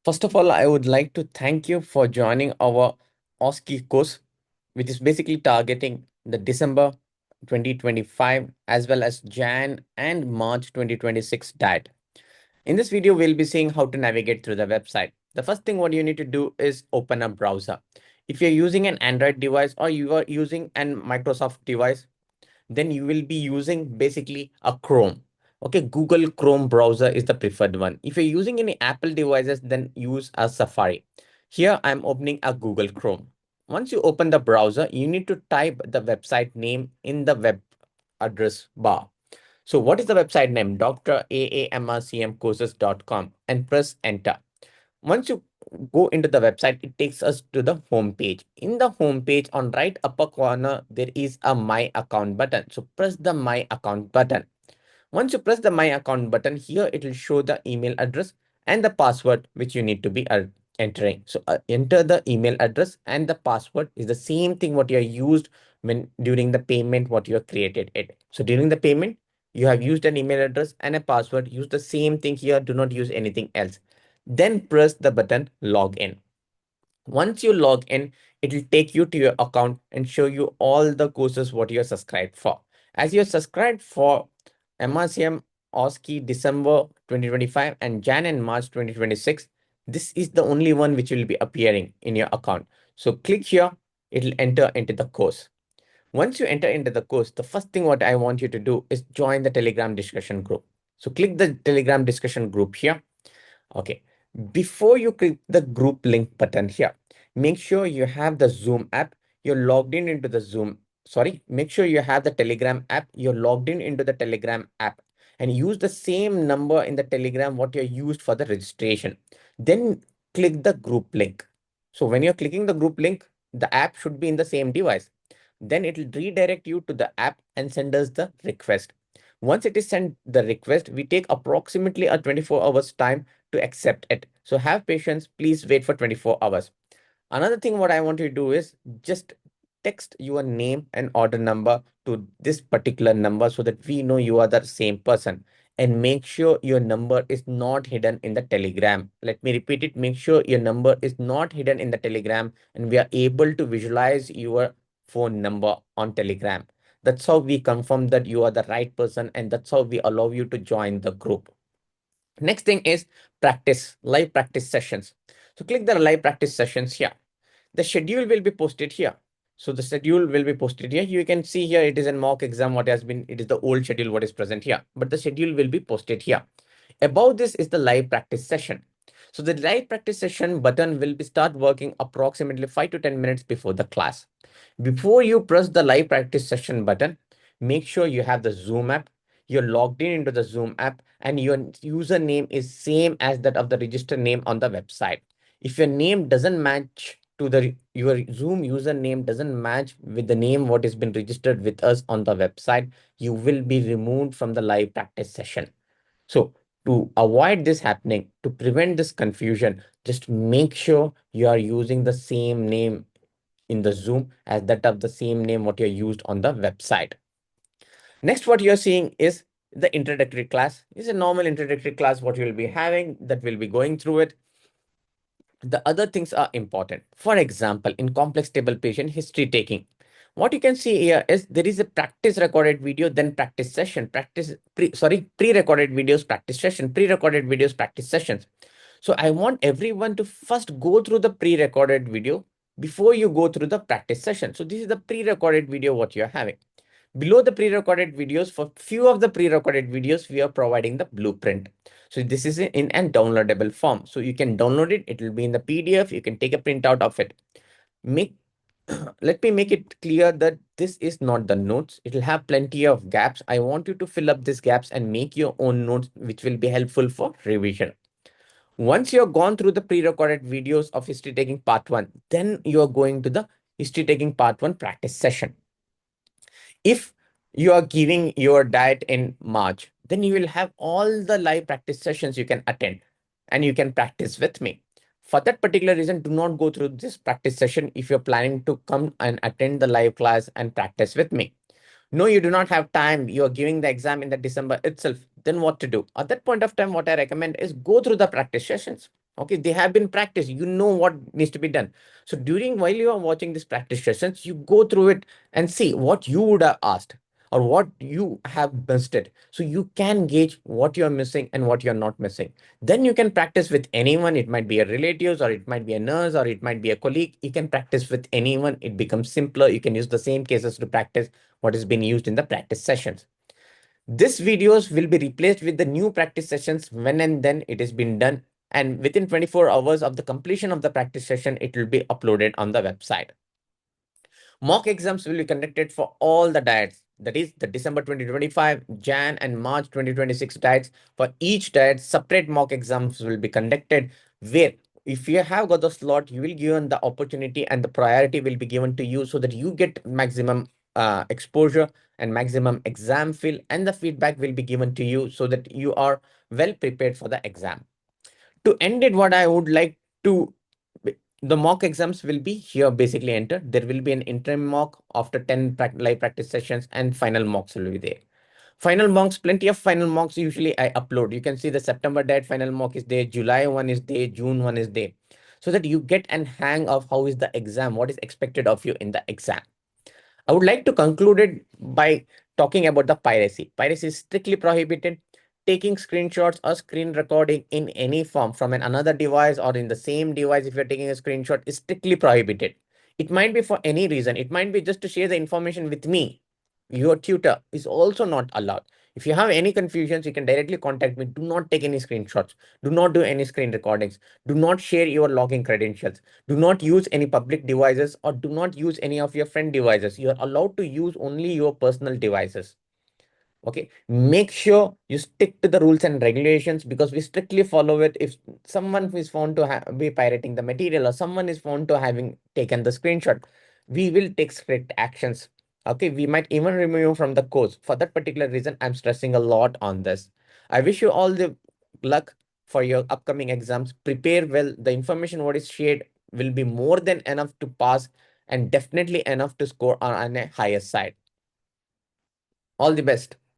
First of all, I would like to thank you for joining our OSCE course, which is basically targeting the December 2025 as well as Jan and March 2026 diet. In this video, we'll be seeing how to navigate through the website. The first thing what you need to do is open a browser. If you're using an Android device or you are using an Microsoft device, then you will be using basically a Chrome. Okay, Google Chrome browser is the preferred one. If you're using any Apple devices, then use a Safari. Here I'm opening a Google Chrome. Once you open the browser, you need to type the website name in the web address bar. So what is the website name? draamrcmcourses.com and press enter. Once you go into the website, it takes us to the home page. In the home page on right upper corner, there is a My Account button. So press the My Account button. Once you press the My Account button, here it will show the email address and the password which you need to be entering. So enter the email address and the password is the same thing what you used when during the payment what you have created it. So during the payment, you have used an email address and a password. Use the same thing here. Do not use anything else. Then press the button Login. Once you log in, it will take you to your account and show you all the courses what you're subscribed for. As you're subscribed for MRCM OSCE December 2025 and Jan and March 2026, this is the only one which will be appearing in your account. So click here, it will enter into the course. Once you enter into the course, the first thing what I want you to do is join the Telegram discussion group. So click the Telegram discussion group here. Okay. Before you click the group link button here, make sure you have the Zoom app. You're logged in into the Zoom. Sorry, make sure you have the Telegram app. You're logged in into the Telegram app and use the same number in the Telegram what you used for the registration. Then click the group link. So when you're clicking the group link, the app should be in the same device. Then it will redirect you to the app and send us the request. Once it is sent the request, we take approximately a 24 hours time to accept it. So have patience, please wait for 24 hours. Another thing what I want you to do is just text your name and order number to this particular number so that we know you are the same person. And make sure your number is not hidden in the Telegram. Let me repeat it. Make sure your number is not hidden in the Telegram and we are able to visualize your phone number on Telegram. That's how we confirm that you are the right person and that's how we allow you to join the group. Next thing is live practice sessions. So click the live practice sessions here. The schedule will be posted here. So the schedule will be posted here. You can see here it is a mock exam what has been, it is the old schedule what is present here, but the schedule will be posted here. Above this is the live practice session. So the live practice session button will be start working approximately 5 to 10 minutes before the class. Before you press the live practice session button, make sure you have the Zoom app. You're logged in into the Zoom app and your username is same as that of the registered name on the website. If your name doesn't match to your Zoom username doesn't match with the name what has been registered with us on the website, you will be removed from the live practice session. So to avoid this happening, to prevent this confusion, just make sure you are using the same name in the Zoom as that of the same name what you used on the website. Next, what you're seeing is the introductory class. It's a normal introductory class what you'll be having that will be going through it. The other things are important. For example, in complex table patient history taking, what you can see here is there is a practice recorded video, then practice session, pre-recorded videos, practice session, pre-recorded videos, practice sessions. So I want everyone to first go through the pre-recorded video before you go through the practice session. So this is the pre-recorded video what you're having. Below the pre-recorded videos, for few of the pre-recorded videos, we are providing the blueprint. So this is in a downloadable form. So you can download it. It will be in the PDF. You can take a printout of it. Let me make it clear that this is not the notes. It will have plenty of gaps. I want you to fill up these gaps and make your own notes, which will be helpful for revision. Once you have gone through the pre-recorded videos of history taking part 1, then you are going to the history taking part 1 practice session. If you are giving your diet in March, then you will have all the live practice sessions you can attend and you can practice with me. For that particular reason, do not go through this practice session if you're planning to come and attend the live class and practice with me. No, you do not have time. You're giving the exam in the December itself. Then what to do? At that point of time, what I recommend is go through the practice sessions. Okay, they have been practiced. You know what needs to be done. So while you are watching this practice sessions, you go through it and see what you would have asked or what you have missed it. So you can gauge what you're missing and what you're not missing. Then you can practice with anyone. It might be a relatives, or it might be a nurse, or it might be a colleague. You can practice with anyone. It becomes simpler. You can use the same cases to practice what has been used in the practice sessions. This videos will be replaced with the new practice sessions when and then it has been done. And within 24 hours of the completion of the practice session, it will be uploaded on the website. Mock exams will be conducted for all the diets. That is the December 2025, Jan and March 2026 diets. For each diet, separate mock exams will be conducted where if you have got the slot, you will given the opportunity and the priority will be given to you so that you get maximum exposure and maximum exam feel, and the feedback will be given to you so that you are well prepared for the exam. To end it, what I would like to, the mock exams will be here basically entered. There will be an interim mock after 10 live practice sessions, and final mocks will be there. Final mocks, plenty of final mocks usually I upload. You can see the September date final mock is there, July one is there, June one is there. So that you get an hang of how is the exam, what is expected of you in the exam. I would like to conclude it by talking about the piracy. Piracy is strictly prohibited. Taking screenshots or screen recording in any form from another device or in the same device, if you're taking a screenshot, is strictly prohibited. It might be for any reason. It might be just to share the information with me. Your tutor is also not allowed. If you have any confusions, you can directly contact me. Do not take any screenshots. Do not do any screen recordings. Do not share your login credentials. Do not use any public devices or do not use any of your friend devices. You are allowed to use only your personal devices. Okay, make sure you stick to the rules and regulations because we strictly follow it. If someone is found to be pirating the material or someone is found to having taken the screenshot, we will take strict actions. Okay, we might even remove you from the course. For that particular reason, I'm stressing a lot on this. I wish you all the luck for your upcoming exams. Prepare well. The information what is shared will be more than enough to pass and definitely enough to score on a higher side. All the best.